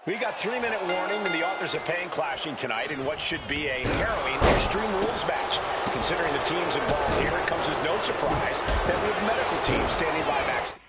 We got 3-minute warning, and the authors of pain clashing tonight in what should be a harrowing Extreme Rules match. Considering the teams involved here, it comes as no surprise that we have medical teams standing by backstage.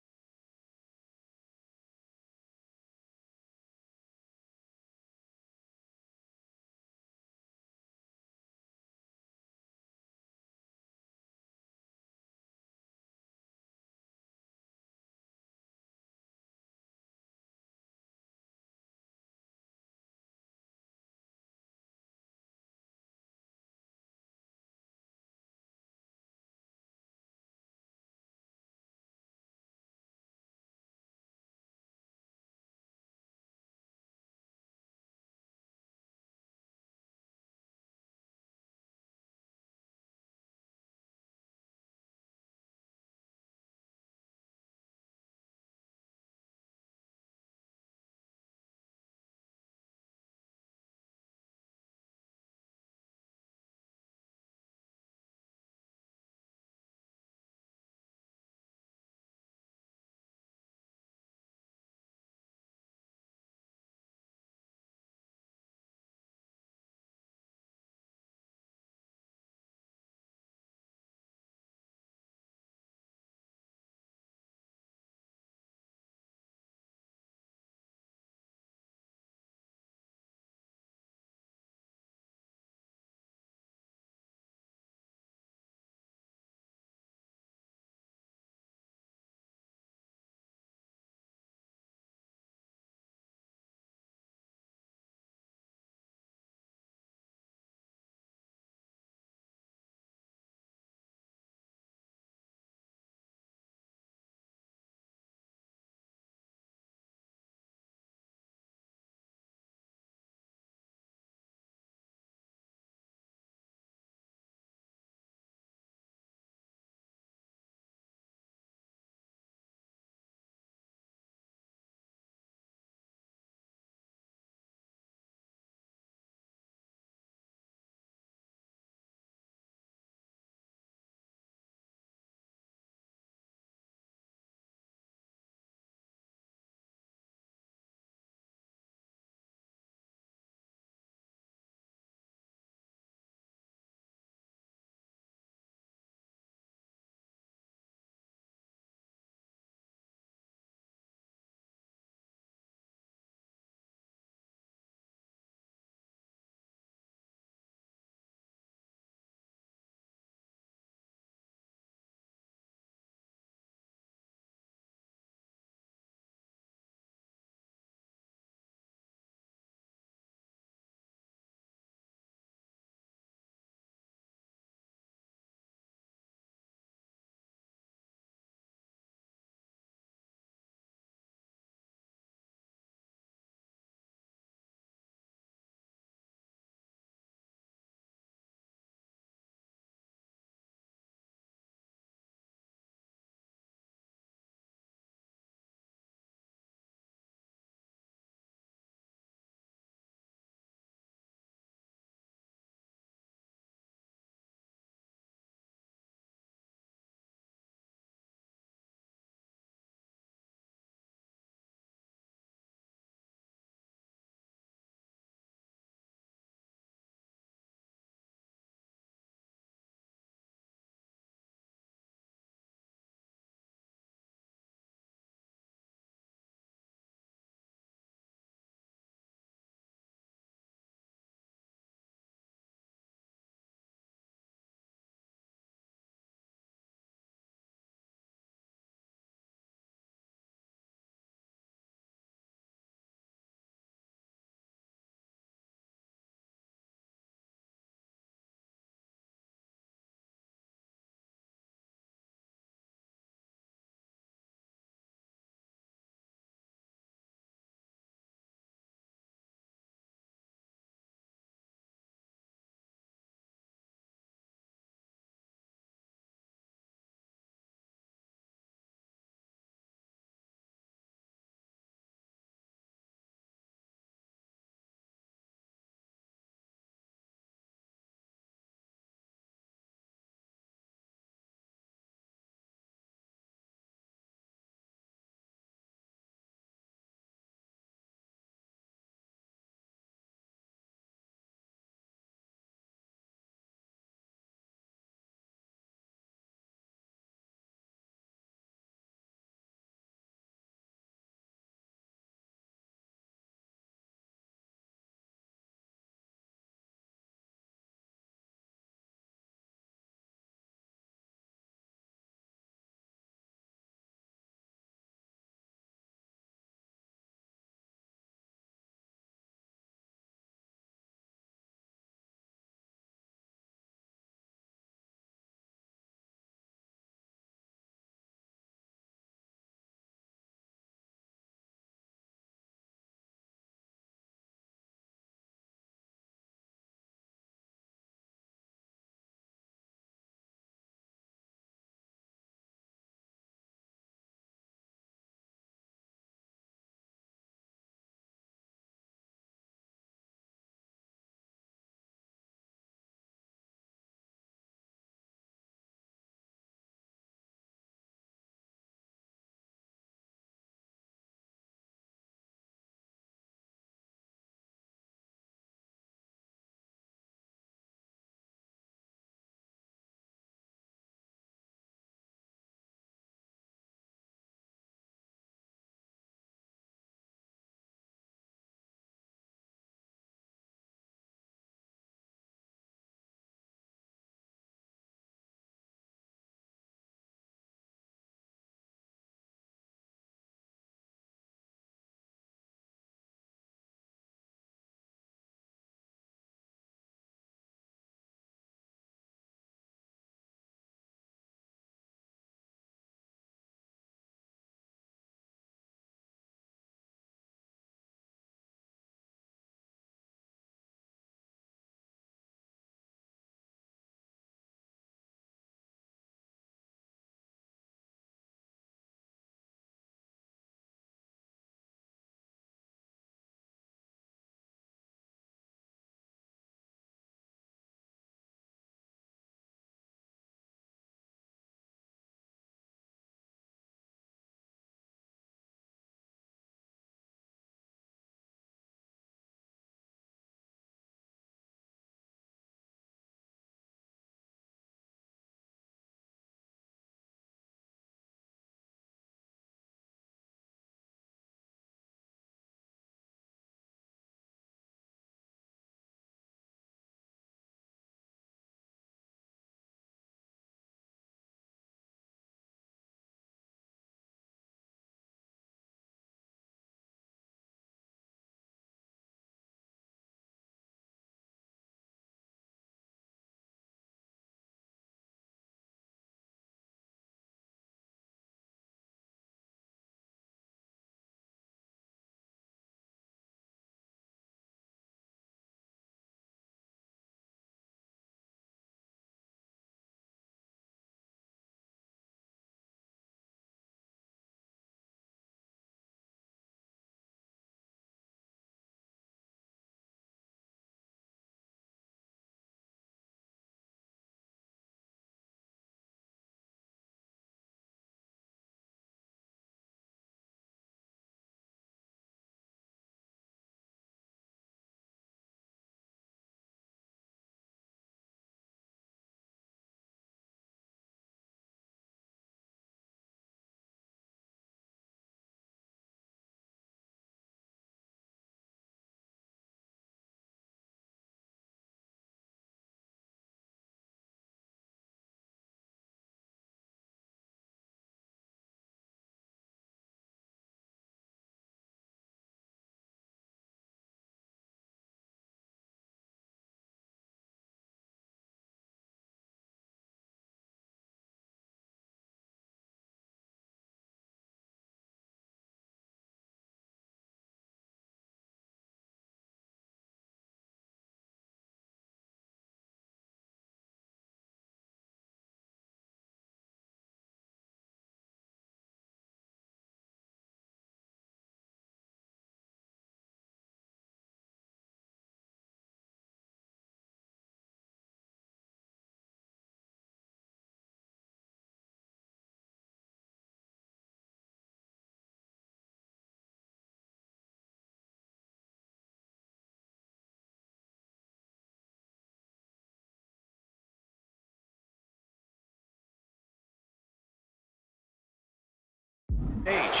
Age.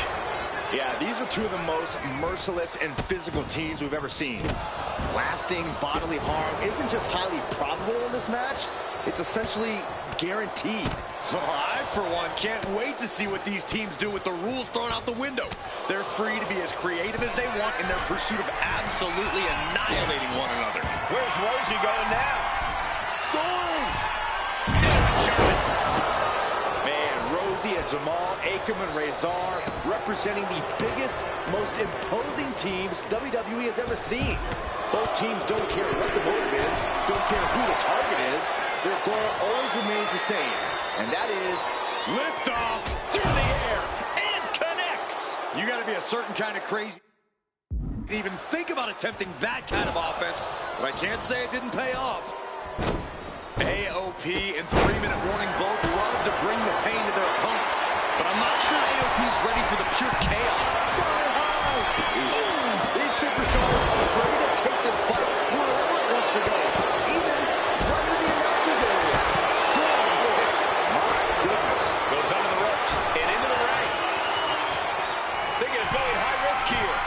Yeah, these are two of the most merciless and physical teams we've ever seen. Lasting bodily harm isn't just highly probable in this match, it's essentially guaranteed. I, for one, can't wait to see what these teams do with the rules thrown out the window. They're free to be as creative as they want in their pursuit of absolutely annihilating one another. Where's Rosie going now? Soaring! German. Man, Rosie and Jamal, Akam and Razor representing the biggest, most imposing teams WWE has ever seen. Both teams don't care what the motive is, don't care who the target is. Their goal always remains the same, and that is Liftoff through the air and connects. You got to be a certain kind of crazy to even think about attempting that kind of offense, but I can't say it didn't pay off. AOP and 3-minute warning both love to bring the pain to their opponents, but I'm not sure AOP's ready for the pure chaos. fly high. These superstars are ready to take this fight wherever it wants to go, even right in the announcer's area. Strong kick. My goodness. Goes under the ropes and into the ring. Thinking of going high risk here.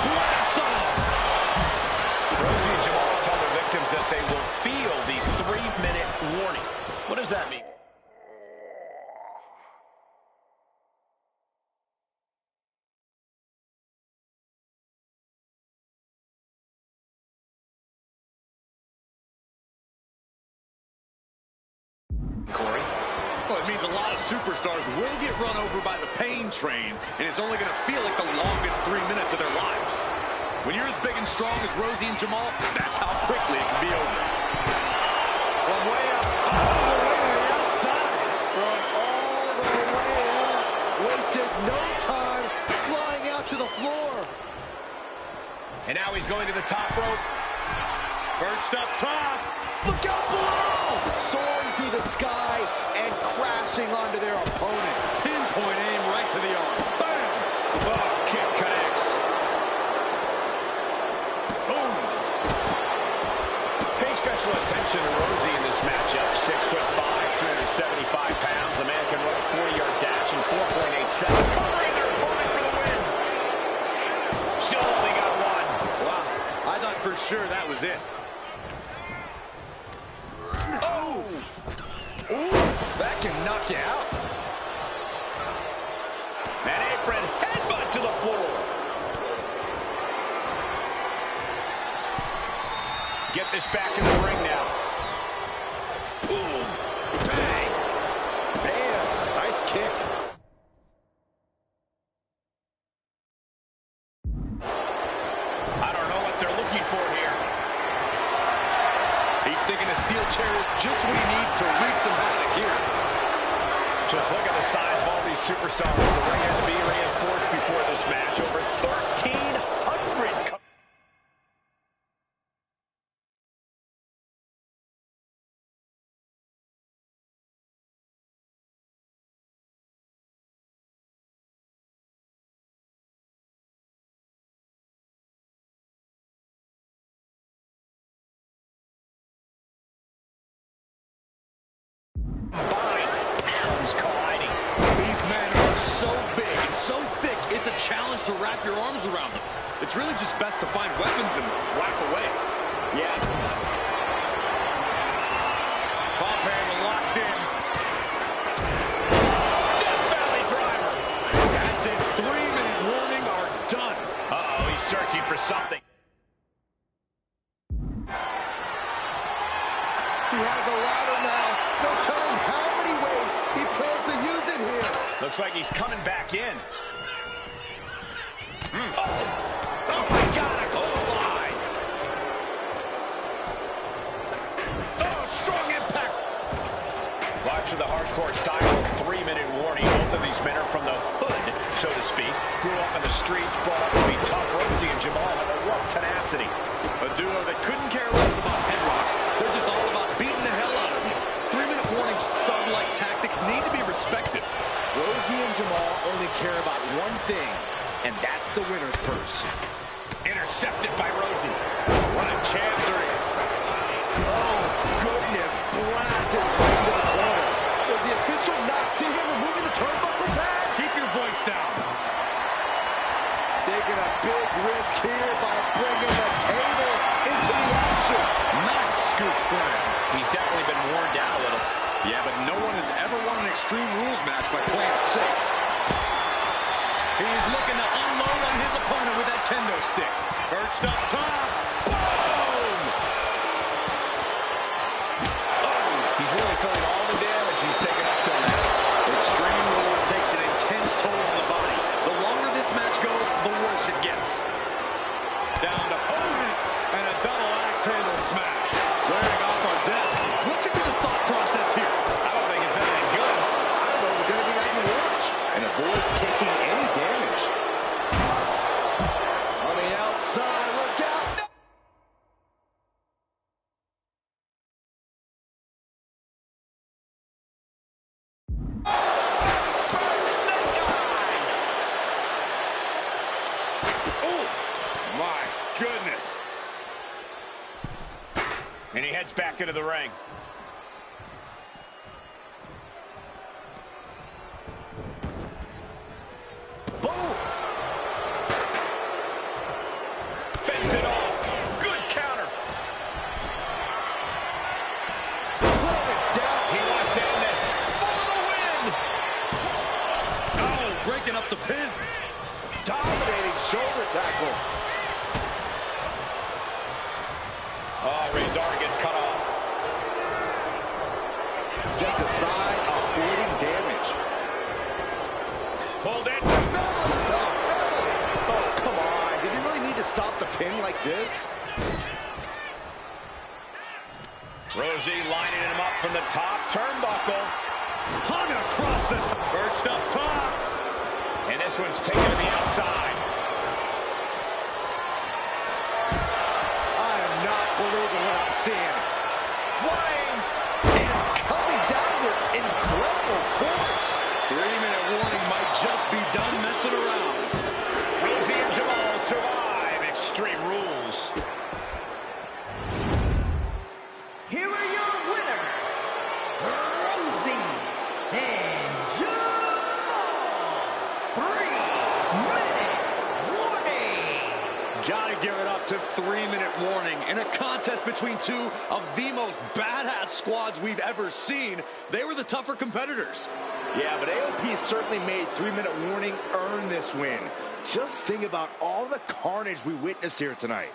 Blast off. Rosie and Jamal tell their victims that they will feel the 3-minute warning. What does that mean? Corey? Well, it means a lot of superstars will get run over by the pain train, and it's only going to feel like the longest 3 minutes of their lives. When you're as big and strong as Rosie and Jamal, that's how quickly it can be over. From way up, all the way to the outside. From all the way up. Wasted no time flying out to the floor. And now he's going to the top rope. Perched up top. Look out below! Soaring through the sky and crashing onto their opponent. Pinpoint aim right to the arm. Bam! Oh, kick connects. Boom! Pay special attention to Rosie in this matchup. 6'5", 375 pounds. The man can run a 40-yard dash in 4.8 seconds. Covering their opponent for the win. Still only got one. Wow, I thought for sure that was it. Oh! Oof, that can knock you out. An apron headbutt to the floor. Get this back in the ring now. Boom. Bang. Bam, nice kick. I don't know what they're looking for here. He's thinking a steel chair is just what he needs to wreak some havoc here. Just look at the size of all these superstars. The ring had to be reinforced before this match. Over 1,300. Colliding. These men are so big and so thick, it's a challenge to wrap your arms around them. It's really just best to find weapons and whack away. Yeah. Pop handle locked in. Death Valley driver. That's it. 3-minute warning are done. Uh-oh, he's searching for something. He has a ladder now. No telling how many ways he plans to use it here. Looks like he's coming back in. Oh my God, a clothesline. Oh, strong impact. Watch for the hardcore style 3-minute warning. Both of these men are from the hood, so to speak. Grew up in the streets, brought up to be tough. Rosie and Jamal have a rough tenacity. A duo that couldn't care less about head rocks. They're just all about beating the hell out of you. 3-minute warnings, thug-like tactics need to be respected. Rosie and Jamal only care about one thing, and that's the winner's purse. Intercepted by Rosie. What a chancery. Oh, goodness, blasted right into the corner. Does the official not see him removing the turnbuckle pad? Keep your voice down. Taking a big risk here by bringing the table into the action. Nice scoop slam. He's definitely been worn down a little. Yeah, but no one has ever won an Extreme Rules match by playing it safe. He's looking to unload on his opponent with that kendo stick. Perched up top. Boom! Oh, he's really feeling all the damage he's taken up till now. Extreme Rules takes an intense toll on the body. The longer this match goes, the worse it gets. Down to opponent and a double axe handle smash. Wearing off our desk. What could be the thought process here? I don't think it's anything good. I don't know if there's anything I can watch. And avoids taking any damage. On the outside, look out. No! Snake eyes! Oh, my goodness. And he heads back into the ring. Boom! Fends it off. Good counter. Slam it down. He wants to end this for the win. Oh, breaking up the pin. Dominating shoulder tackle. Oh, Razor gets cut off. Step aside, avoiding damage. Pulled in. Belly to belly. Oh, come on. Did you really need to stop the pin like this? Rosie lining him up from the top turnbuckle. Hung across the top. Perched up top. And this one's taken to the outside. I am not believing what I'm seeing. Flying and coming down with incredible force. 3-minute warning might just be done messing around. Rosie and Jamal survive Extreme Rules. Here are your winners, Rosie and Jamal. 3-minute warning. Gotta give it up to 3-minute warning. In a contest between two of the most badass squads we've ever seen, they were the tougher competitors. Yeah, but AOP certainly made 3-minute warning earn this win. Just think about all the carnage we witnessed here tonight.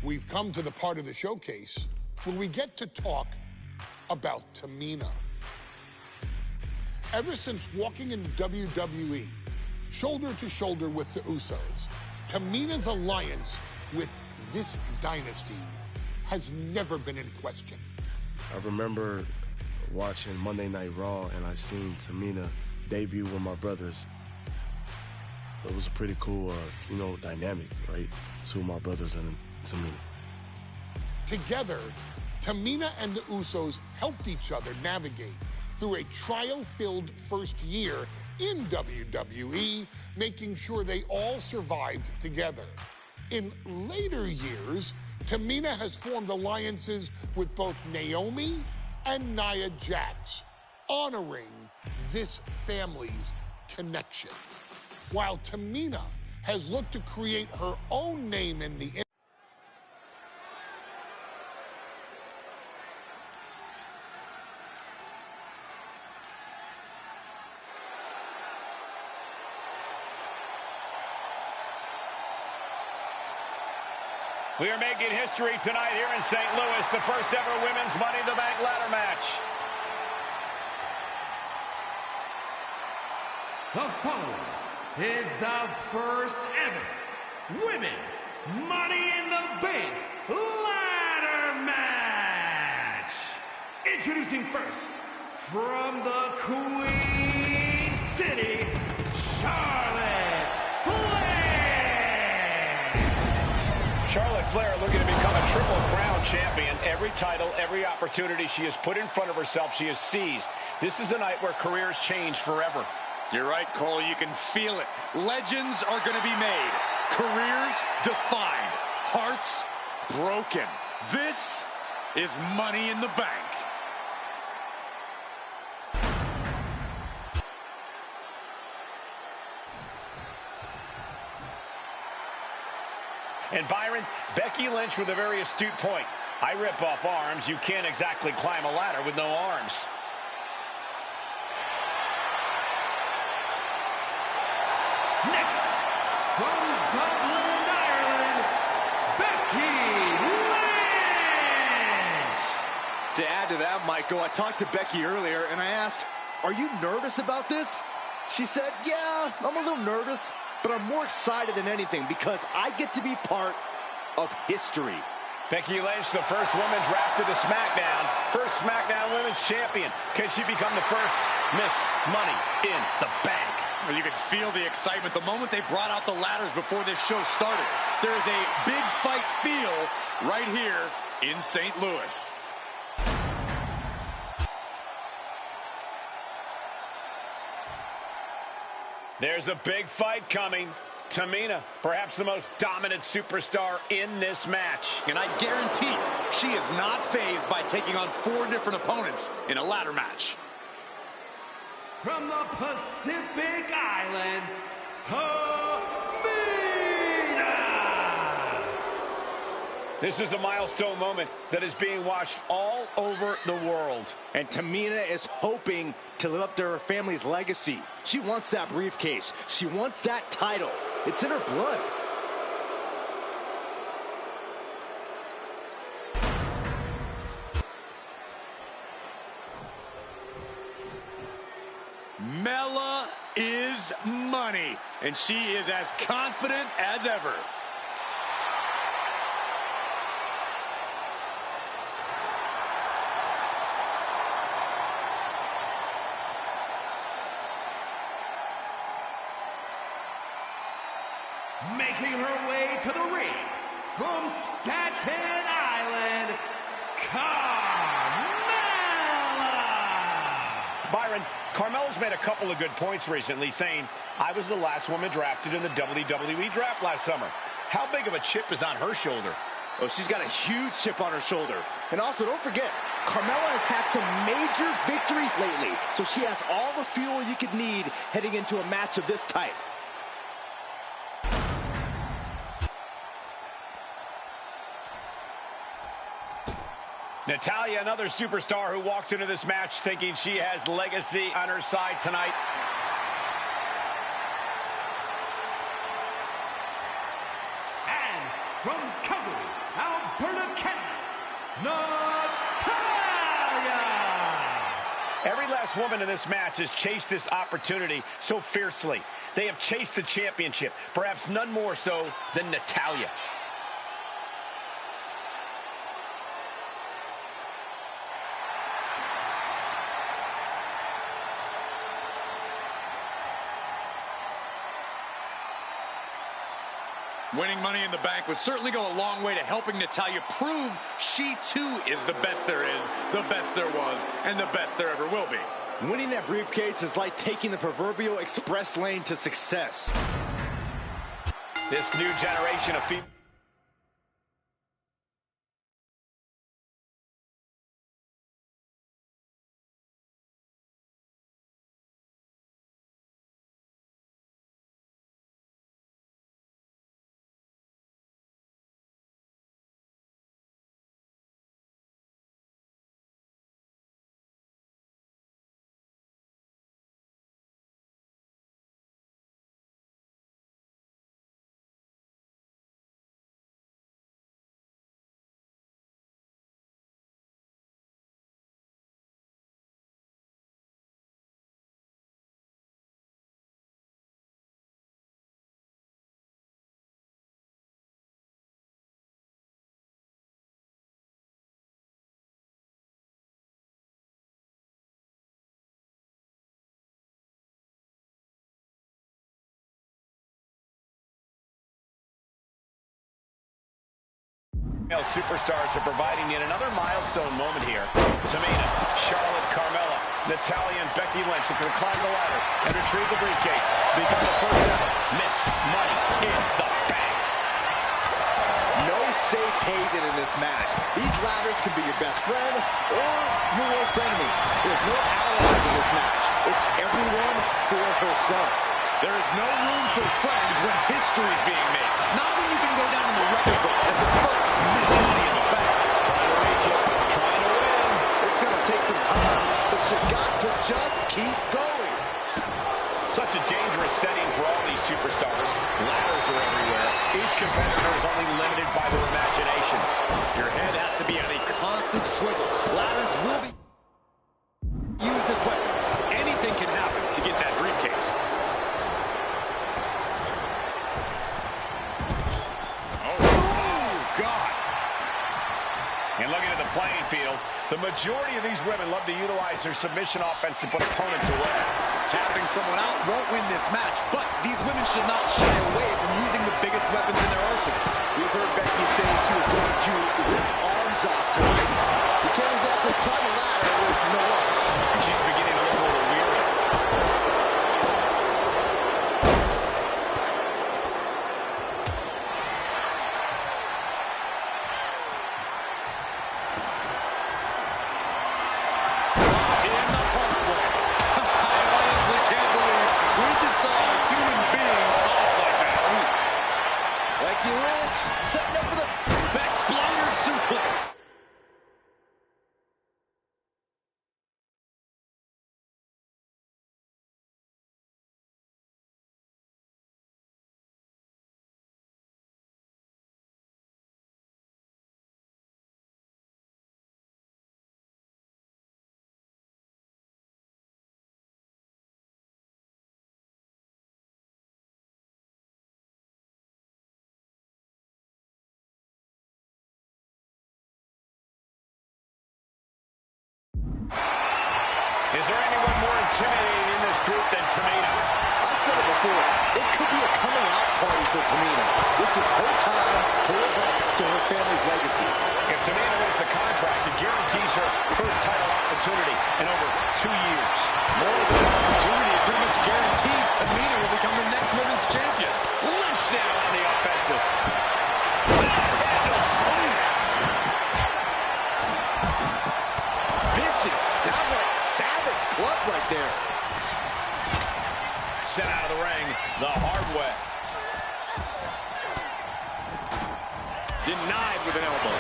We've come to the part of the showcase where we get to talk about Tamina. Ever since walking in WWE, shoulder to shoulder with the Usos, Tamina's alliance with this dynasty has never been in question. I remember watching Monday Night Raw and I seen Tamina debut with my brothers. It was a pretty cool, dynamic, right? Two of my brothers and Tamina. Together, Tamina and the Usos helped each other navigate through a trial-filled first year in WWE, making sure they all survived together. In later years, Tamina has formed alliances with both Naomi and Nia Jax, honoring this family's connection. While Tamina has looked to create her own name in the We are making history tonight here in St. Louis, the first ever women's Money in the Bank ladder match. The following is the first ever women's Money in the Bank ladder match. Introducing first, from the Queen City, Charlotte Flair. Charlotte Flair looking to become a Triple Crown champion. Every title, every opportunity she has put in front of herself, she has seized. This is a night where careers change forever. You're right, Cole. You can feel it. Legends are going to be made. Careers defined. Hearts broken. This is Money in the Bank. And Byron, Becky Lynch with a very astute point. I rip off arms. You can't exactly climb a ladder with no arms. Next, from Dublin, Ireland, Becky Lynch. To add to that, Michael, I talked to Becky earlier and I asked, are you nervous about this? She said, yeah, I'm a little nervous, but I'm more excited than anything because I get to be part of history. Becky Lynch, the first woman drafted to SmackDown. First SmackDown Women's Champion. Can she become the first Miss Money in the Bank? Well, you could feel the excitement the moment they brought out the ladders before this show started. There is a big fight feel right here in St. Louis. There's a big fight coming. Tamina, perhaps the most dominant superstar in this match. And I guarantee she is not fazed by taking on 4 different opponents in a ladder match. From the Pacific Islands, Tamina. This is a milestone moment that is being watched all over the world. And Tamina is hoping to live up to her family's legacy. She wants that briefcase. She wants that title. It's in her blood. Mela is money, and she is as confident as ever. Making her way to the ring from Staten Island, Carmella. Byron, Carmella's made a couple of good points recently, saying, I was the last woman drafted in the WWE draft last summer. How big of a chip is on her shoulder? Oh, she's got a huge chip on her shoulder. And also, don't forget, Carmella has had some major victories lately, so she has all the fuel you could need heading into a match of this type. Natalya, another superstar who walks into this match thinking she has legacy on her side tonight. And from Calgary, Alberta, Canada, Natalya. Every last woman in this match has chased this opportunity so fiercely. They have chased the championship, perhaps none more so than Natalya. Winning Money in the Bank would certainly go a long way to helping Natalya prove she too is the best there is, the best there was, and the best there ever will be. Winning that briefcase is like taking the proverbial express lane to success. This new generation of female superstars are providing yet another milestone moment here. Tamina, Charlotte, Carmella, Natalya, and Becky Lynch are going to climb the ladder and retrieve the briefcase. Become the first ever Miss Money in the Bank. No safe haven in this match. These ladders can be your best friend or your worst enemy. There's no allies in this match. It's everyone for herself. There is no room for friends when history is being made. Not when you can go down in the record books as the first Miss Money in the Bank. Trying to reach it, trying to win. It's going to take some time, but you got to just keep going. Such a dangerous setting for all these superstars. Ladders are everywhere. Each competitor is only limited by their imagination. Your head has to be on a constant swivel. Ladders will be used as weapons. Anything can happen to get that briefcase. And looking at the playing field, the majority of these women love to utilize their submission offense to put opponents away. Tapping someone out won't win this match, but these women should not shy away from using the biggest weapons in their arsenal. We've heard Becky say she was going to rip arms off tonight. You can't exactly climb a ladder with no arms. She's beginning to look a little weary. Setting up for the Backsplatter suplex. Is there anyone more intimidating in this group than Tamina? I've said it before. It could be a coming out party for Tamina. This is her time to live up to her family's legacy. If Tamina wins the contract, it guarantees her first title opportunity in over 2 years. More than an opportunity, it pretty much guarantees Tamina will become the next women's champion. Lynch now on the offensive. Vicious, downright savage club right there. Sent out of the ring the hard way. Denied with an elbow.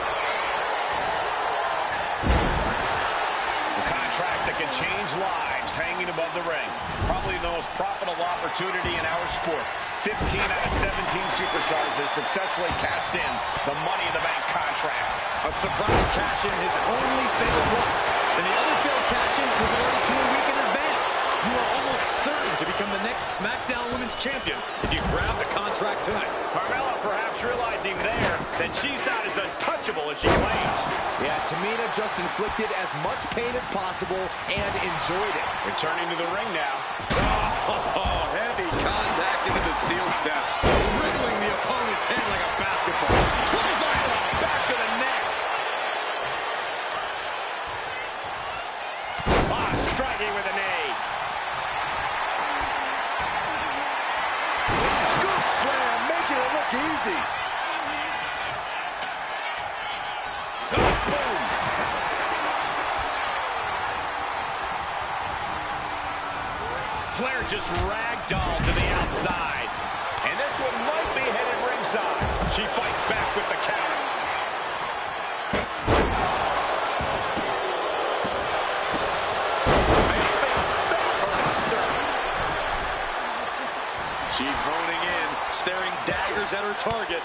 A contract that can change lives hanging above the ring. Probably the most profitable opportunity in our sport. 15 out of 17 superstars have successfully cashed in the Money in the Bank contract. A surprise cash-in has only failed once, and the other failed cash-in was only to a week in advance. You are almost certain to become the next SmackDown Women's Champion if you grab the contract tonight. Carmella perhaps realizing there that she's not as untouchable as she claims. Yeah, Tamina just inflicted as much pain as possible and enjoyed it. Returning to the ring now. Oh, heavy contact into the steel steps. Riddling the opponent's head like a basketball. Clothesline to the back of the neck. Striking with a knee. Flair just ragdolled to the outside. And this one might be headed ringside. She fights back with the counter. She's honing in, staring daggers at her target.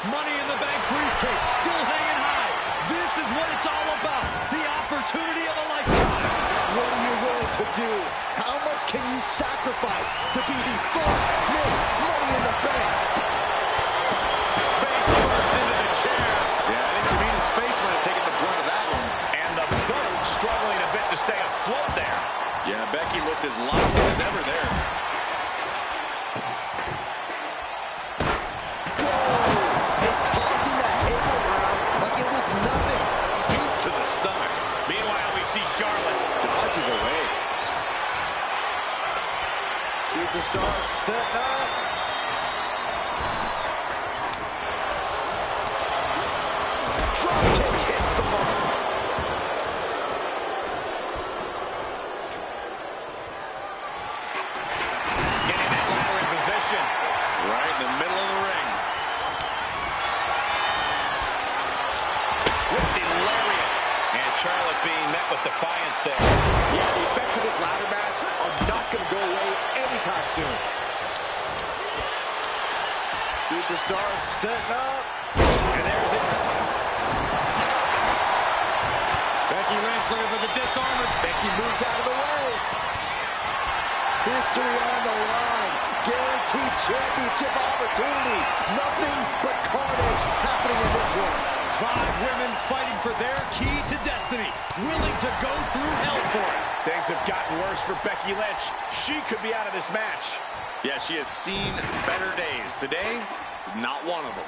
Money in the Bank briefcase still hanging high. This is what it's all about. The opportunity of a lifetime. What are you willing to do? How much can you sacrifice to be the first Miss Money in the Bank? Face first into the chair. Yeah, I think Tamina's face might have taken the brunt of that one. And the boat struggling a bit to stay afloat there. Yeah, Becky looked as locked in as ever there. Superstar setting up. Drop kick hits the mark. Getting that ladder in position. Right in the middle of the ring. With the lariat. And Charlotte being met with defiance there. Yeah, the effects of this ladder match are not going to go away anytime soon. Superstar setting up. And there's it. Becky Lynch looking for the disarmer. Becky moves out of the way. History on the line. Guaranteed championship opportunity. Nothing but carnage happening in this one. 5 women fighting for their key to destiny. Willing to go through hell for it. Things have gotten worse for Becky Lynch. She could be out of this match. Yeah, she has seen better days. Today is not one of them.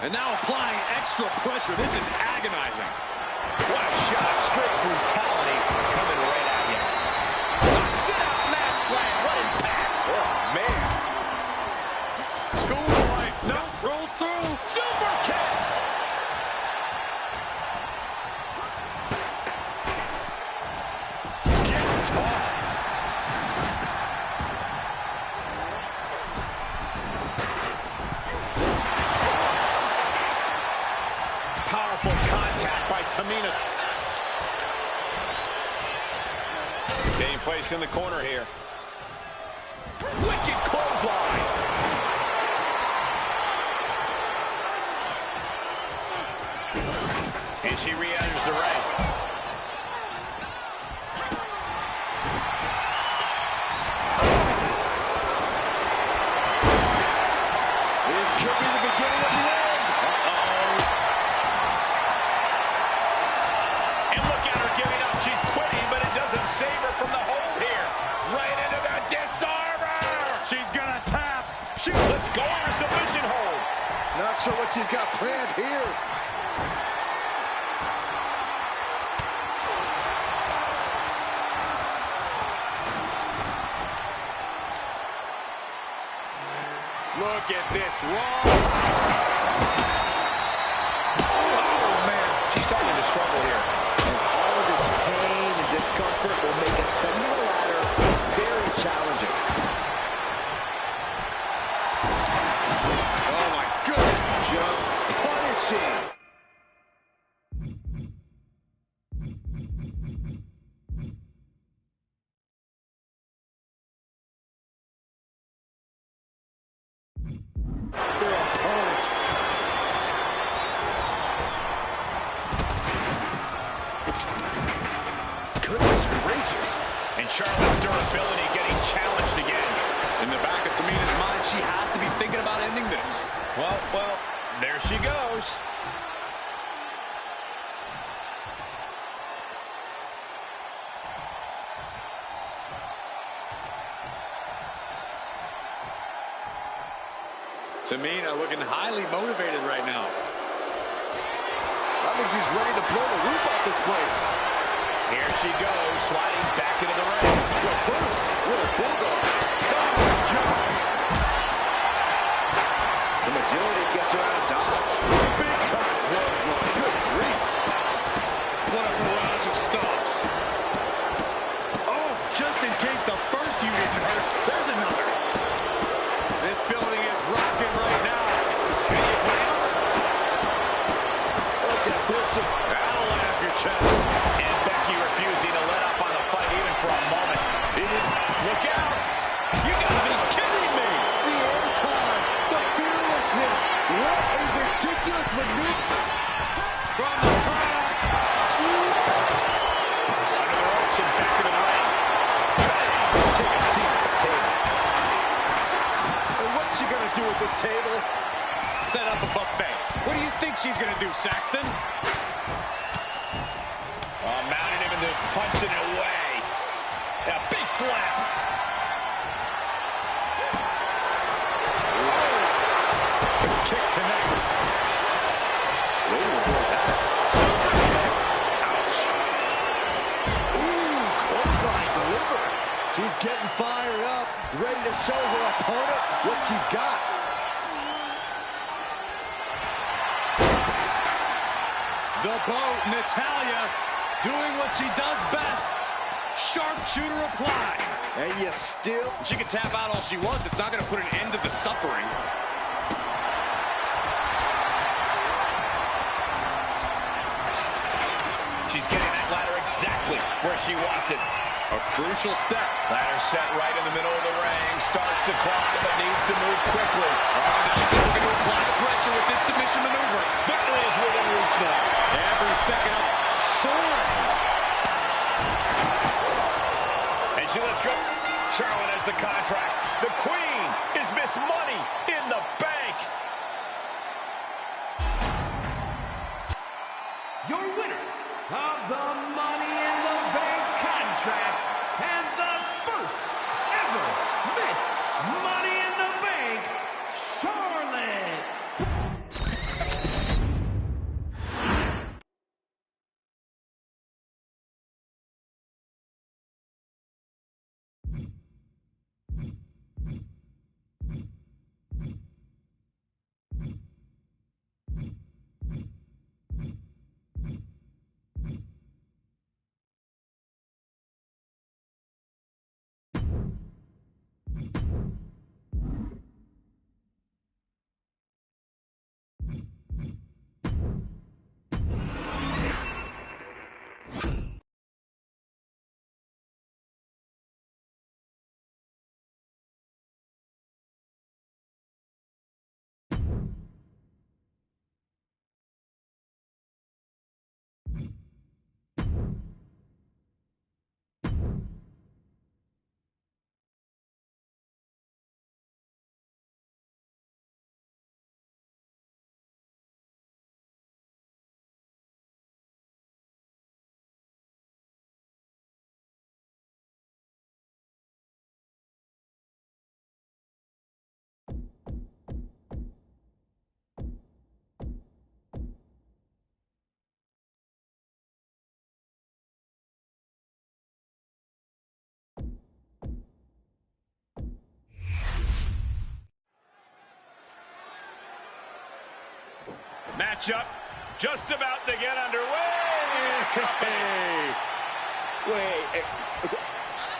And now applying extra pressure. This is agonizing. What a shot. Straight brutality coming right at you. A sit-out mat slam. What impact. Oh, man. Schoolboy. No, rolls through. Super kick. Gets tossed. Powerful contact by Tamina. Getting placed in the corner here. Wicked clothesline. And she re-enters the ring. This could be the beginning of the end. And look at her giving up. She's quitting, but it doesn't save her from the hold here. Right into the disarmer. She's gonna tap. Let's go on her submission hold. Not sure what she's got planned here. Look at this. Raw. Oh, man. She's starting to struggle here. And all of this pain and discomfort will make ascending the ladder very challenging. Oh, my goodness. Just punishing. Their opponent. Goodness gracious. And Charlotte's durability getting challenged again. In the back of Tamina's mind, she has to be thinking about ending this. Well, there she goes. Tamina looking highly motivated right now. That means he's ready to blow the roof off this place. Here she goes, sliding back into the ring. Reversed with a bulldog. Oh, my God. Some agility gets her out of dodge. Big time clothesline. Good grief. What a barrage of stops. just in case the first few didn't hurt, there's another. This building is rocking right now. Can you blame him? Look at this, just That'll light up your chest. And Becky refusing to let up on the fight even for a moment. Look out! You gotta be kidding me! the end time, the fearlessness. What a ridiculous maneuver. From the top. Under the ropes and back into the ring. Bang! Take a seat at the table. And what's she gonna do with this table? Set up a buffet. What do you think she's gonna do, Saxton? Mounting him and just punching it away. A big slap. The kick connects. Ooh, clothesline delivered. She's getting fired up, ready to show her opponent what she's got. The boat, Natalya, doing what she does best. Sharpshooter applied. And you still... She can tap out all she wants. It's not going to put an end to the suffering. She's getting that ladder exactly where she wants it. A crucial step. Ladder set right in the middle of the ring. Starts to climb, but needs to move quickly. Now she's looking to apply the pressure with this submission maneuver. Victory is within reach now. Every second up, soaring. And she lets go. Charlotte has the contract. The Queen is Miss Money in the Bank. Your winner of the Money in the Bank contract and the first ever Miss Money in the Bank, Charlotte. Matchup just about to get underway. Hey. Wait,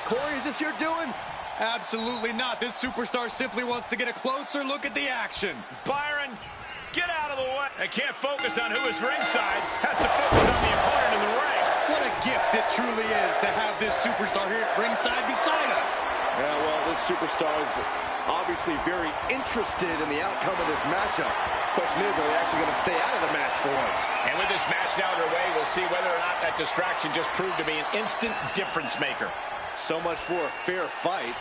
Corey, is this your doing? Absolutely not. This superstar simply wants to get a closer look at the action. Byron, get out of the way. They can't focus on who is ringside. Has to focus on the opponent in the ring. What a gift it truly is to have this superstar here at ringside beside us. Yeah, well, this superstar is obviously very interested in the outcome of this matchup. Question is, are they actually going to stay out of the match for once? And with this match now underway, we'll see whether or not that distraction just proved to be an instant difference maker. So much for a fair fight.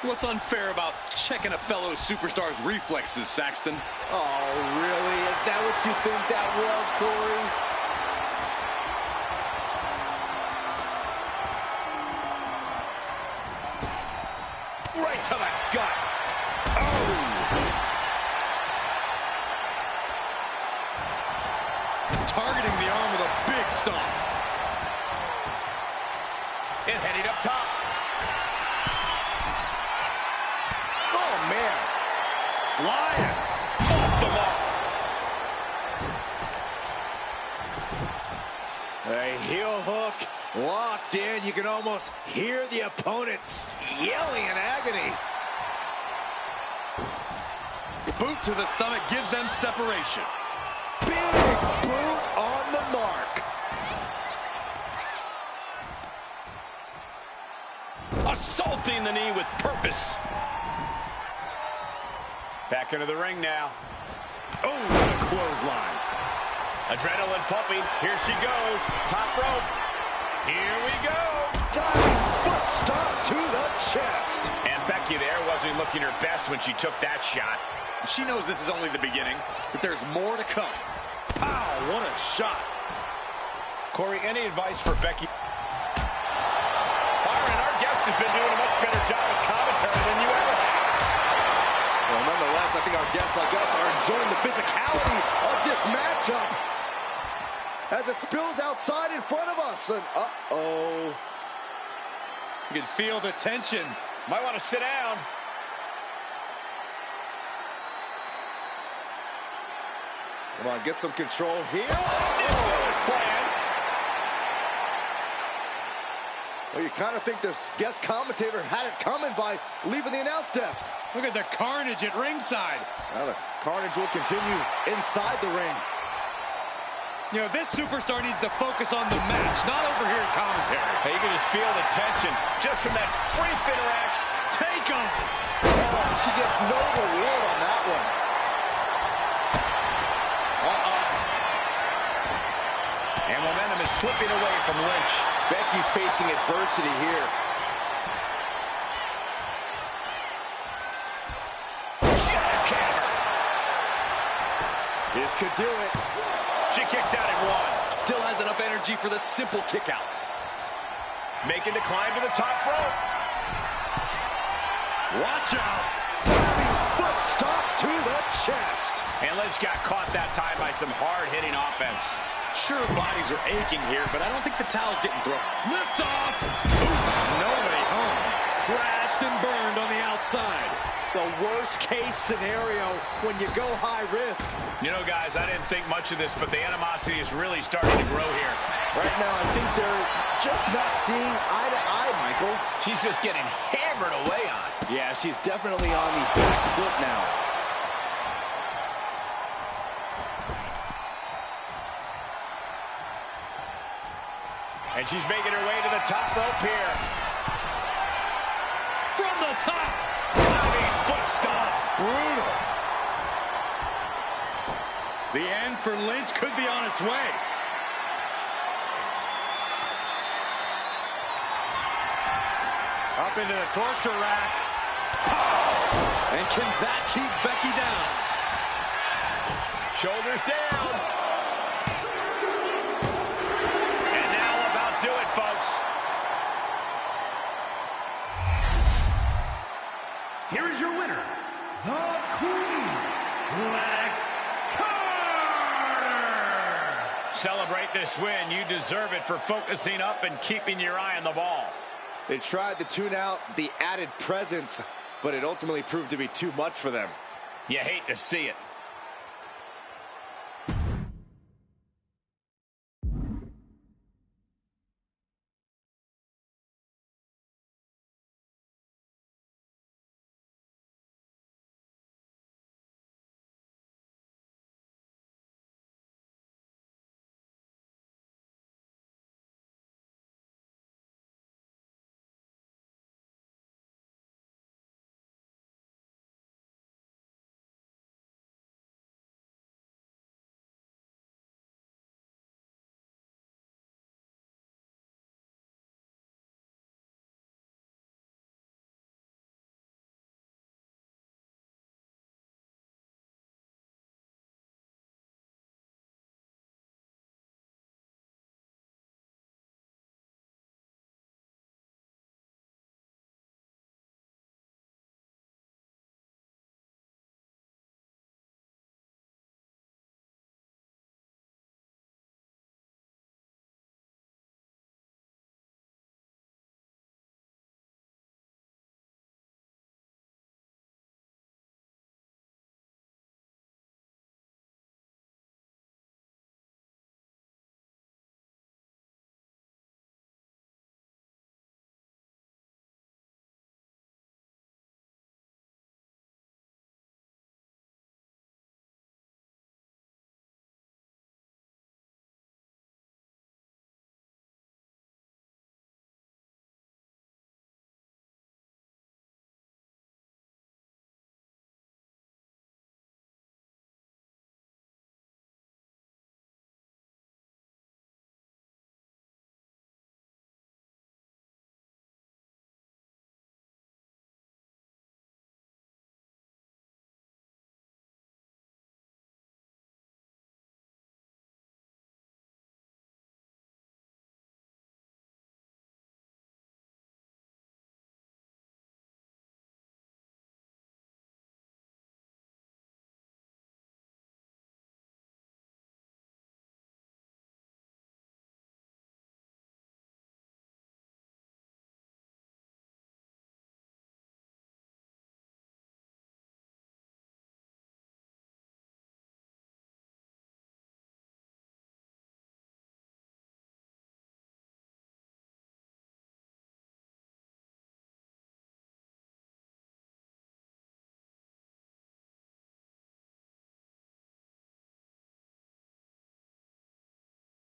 What's unfair about checking a fellow superstar's reflexes, Saxton? Oh, really? Is that what you think that was, Corey? Right to the gut. Targeting the arm with a big stomp. And heading up top. Oh, man. Flying. Off the mark. A heel hook Locked in, you can almost hear the opponents yelling in agony. Boot to the stomach gives them separation. Big boot on the mark. Assaulting the knee with purpose. Back into the ring now. Oh, what a clothesline. Adrenaline pumping. Here she goes. Top rope. Here we go. Diving foot stomp to the chest. And Becky there wasn't looking her best when she took that shot. She knows this is only the beginning, that there's more to come. Pow, what a shot. Corey, any advice for Becky? Byron, our guest has been doing a much better job of commentary than you ever have. Well, nonetheless, I think our guests like us are enjoying the physicality of this matchup as it spills outside in front of us. And uh-oh. You can feel the tension. Might want to sit down. Come on, get some control here. Well, you kind of think this guest commentator had it coming by leaving the announce desk. Look at the carnage at ringside. Well, the carnage will continue inside the ring. You know, this superstar needs to focus on the match, not over here at commentary. Hey, you can just feel the tension just from that brief interaction. Take on. Oh, she gets no reward on that one. And momentum is slipping away from Lynch. Becky's facing adversity here. Jackhammer. This could do it. She kicks out at one. Still has enough energy for the simple kick out. Making the climb to the top rope. Watch out. Diving foot stomp to the chest. And Lynch got caught that time by some hard-hitting offense. Sure, bodies are aching here, but I don't think the towel's getting thrown. Lift off. Oof, nobody home. Crashed and burned on the outside. The worst case scenario when you go high risk. You know, guys, I didn't think much of this, but the animosity is really starting to grow here. Right now, I think they're just not seeing eye to eye, Michael. She's just getting hammered away on. Yeah, she's definitely on the back foot now. And she's making her way to the top rope here. From the top. Diving foot stomp. Brutal. The end for Lynch could be on its way. Up into the torture rack. And can that keep Becky down? Shoulders down. And now about do it, folks. Here is your winner, the Queen, Lex Carter. Celebrate this win. You deserve it for focusing up and keeping your eye on the ball. They tried to tune out the added presence, but it ultimately proved to be too much for them. You hate to see it.